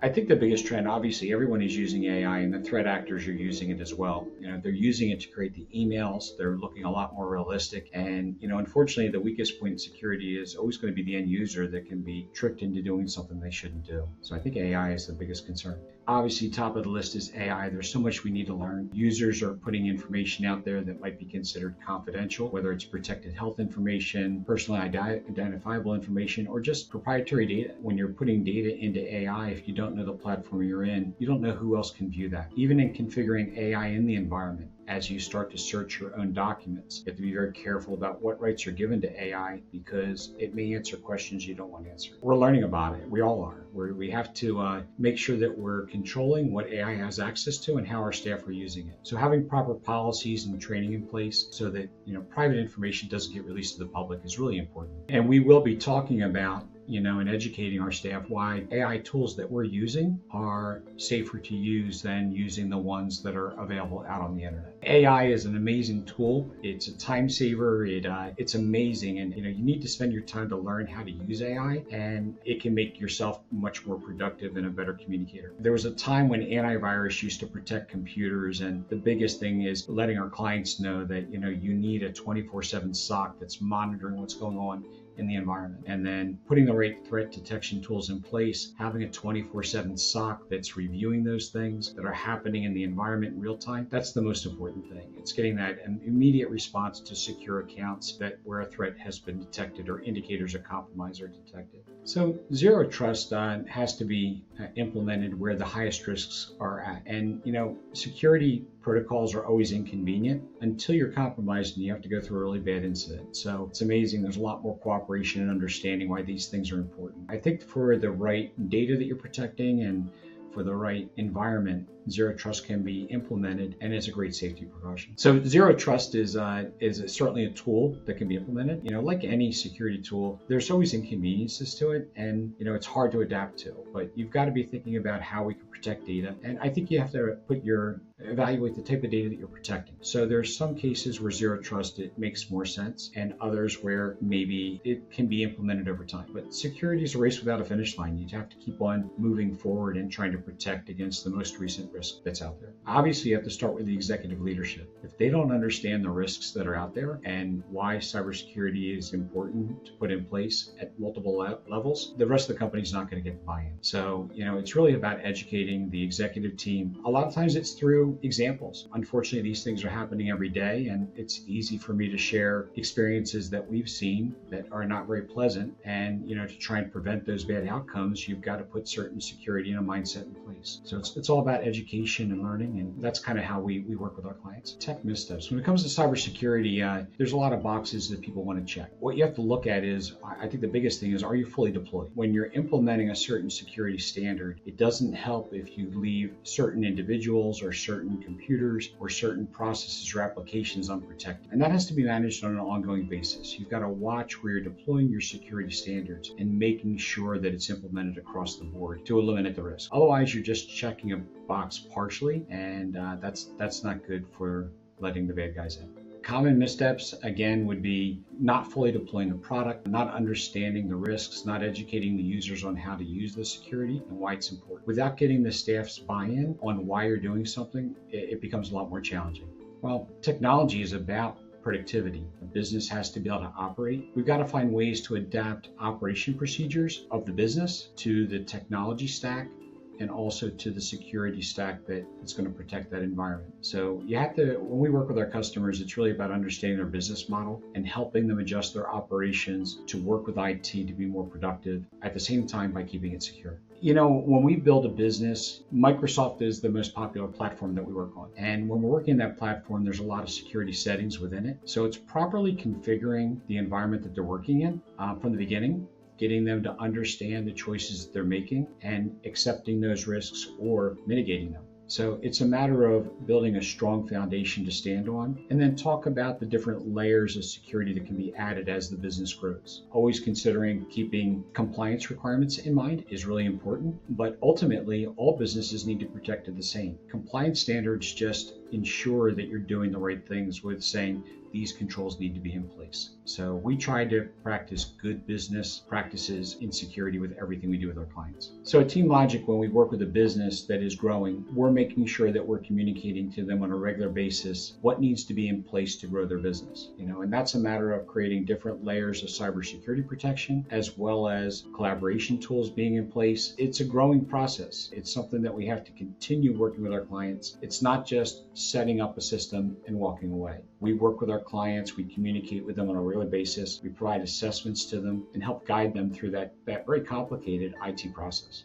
I think the biggest trend, obviously, everyone is using AI, and the threat actors are using it as well. They're using it to create the emails. They're looking a lot more realistic. And, unfortunately, the weakest point in security is always going to be the end user that can be tricked into doing something they shouldn't do. So I think AI is the biggest concern. Obviously, top of the list is AI. There's so much we need to learn. Users are putting information out there that might be considered confidential, whether it's protected health information, personally identifiable information, or just proprietary data. When you're putting data into AI, if you don't know the platform you're in, you don't know who else can view that. Even in configuring AI in the environment, as you start to search your own documents, you have to be very careful about what rights are given to AI because it may answer questions you don't want to answer. We're learning about it. We all are. We have to make sure that we're controlling what AI has access to and how our staff are using it. So having proper policies and training in place so that private information doesn't get released to the public is really important. And we will be talking about and educating our staff why AI tools that we're using are safer to use than using the ones that are available out on the internet. AI is an amazing tool. It's a time saver. It's amazing. And, you need to spend your time to learn how to use AI, and it can make yourself much more productive and a better communicator. There was a time when antivirus used to protect computers, and the biggest thing is letting our clients know that, you need a 24/7 SOC that's monitoring what's going on in the environment, and then putting the right threat detection tools in place, having a 24/7 SOC that's reviewing those things that are happening in the environment in real time. That's the most important thing. It's getting that an immediate response to secure accounts that where a threat has been detected or indicators of compromise are detected. So zero trust has to be implemented where the highest risks are at. And, security protocols are always inconvenient until you're compromised and you have to go through a really bad incident. So it's amazing. There's a lot more cooperation and understanding why these things are important. I think for the right data that you're protecting and for the right environment, zero trust can be implemented, and it's a great safety precaution. So zero trust is certainly a tool that can be implemented. Like any security tool, there's always inconveniences to it, and it's hard to adapt to. But you've got to be thinking about how we can protect data, and I think you have to evaluate the type of data that you're protecting. So there's some cases where zero trust it makes more sense, and others where maybe it can be implemented over time. But security is a race without a finish line. You have to keep on moving forward and trying to protect against the most recent risk that's out there. Obviously, you have to start with the executive leadership. If they don't understand the risks that are out there and why cybersecurity is important to put in place at multiple levels, the rest of the company is not going to get the buy-in. So, it's really about educating the executive team. A lot of times it's through examples. Unfortunately, these things are happening every day, and it's easy for me to share experiences that we've seen that are not very pleasant. And, to try and prevent those bad outcomes, you've got to put certain security and a mindset in place. So it's all about education and learning, and that's kind of how we work with our clients. Tech missteps. When it comes to cybersecurity, there's a lot of boxes that people want to check. What you have to look at is, I think the biggest thing is, are you fully deployed? When you're implementing a certain security standard, it doesn't help if you leave certain individuals or certain computers or certain processes or applications unprotected. And that has to be managed on an ongoing basis. You've got to watch where you're deploying your security standards and making sure that it's implemented across the board to eliminate the risk. Otherwise, you're just checking a box partially, and that's not good for letting the bad guys in. Common missteps, again, would be not fully deploying the product, not understanding the risks, not educating the users on how to use the security and why it's important. Without getting the staff's buy-in on why you're doing something, it becomes a lot more challenging. Well, technology is about productivity. A business has to be able to operate. We've got to find ways to adapt operation procedures of the business to the technology stack and also to the security stack that is going to protect that environment. So you have to, when we work with our customers, it's really about understanding their business model and helping them adjust their operations to work with IT to be more productive at the same time by keeping it secure. When we build a business, Microsoft is the most popular platform that we work on. And when we're working in that platform, there's a lot of security settings within it. So it's properly configuring the environment that they're working in from the beginning, getting them to understand the choices that they're making and accepting those risks or mitigating them. So it's a matter of building a strong foundation to stand on, and then talk about the different layers of security that can be added as the business grows. Always considering keeping compliance requirements in mind is really important, but ultimately all businesses need to protect it the same. Compliance standards just ensure that you're doing the right things with saying these controls need to be in place. So we try to practice good business practices in security with everything we do with our clients. So at TeamLogic, when we work with a business that is growing, we're making sure that we're communicating to them on a regular basis what needs to be in place to grow their business. And that's a matter of creating different layers of cybersecurity protection as well as collaboration tools being in place. It's a growing process. It's something that we have to continue working with our clients. It's not just setting up a system and walking away. We work with our clients, we communicate with them on a regular basis, we provide assessments to them and help guide them through that very complicated IT process.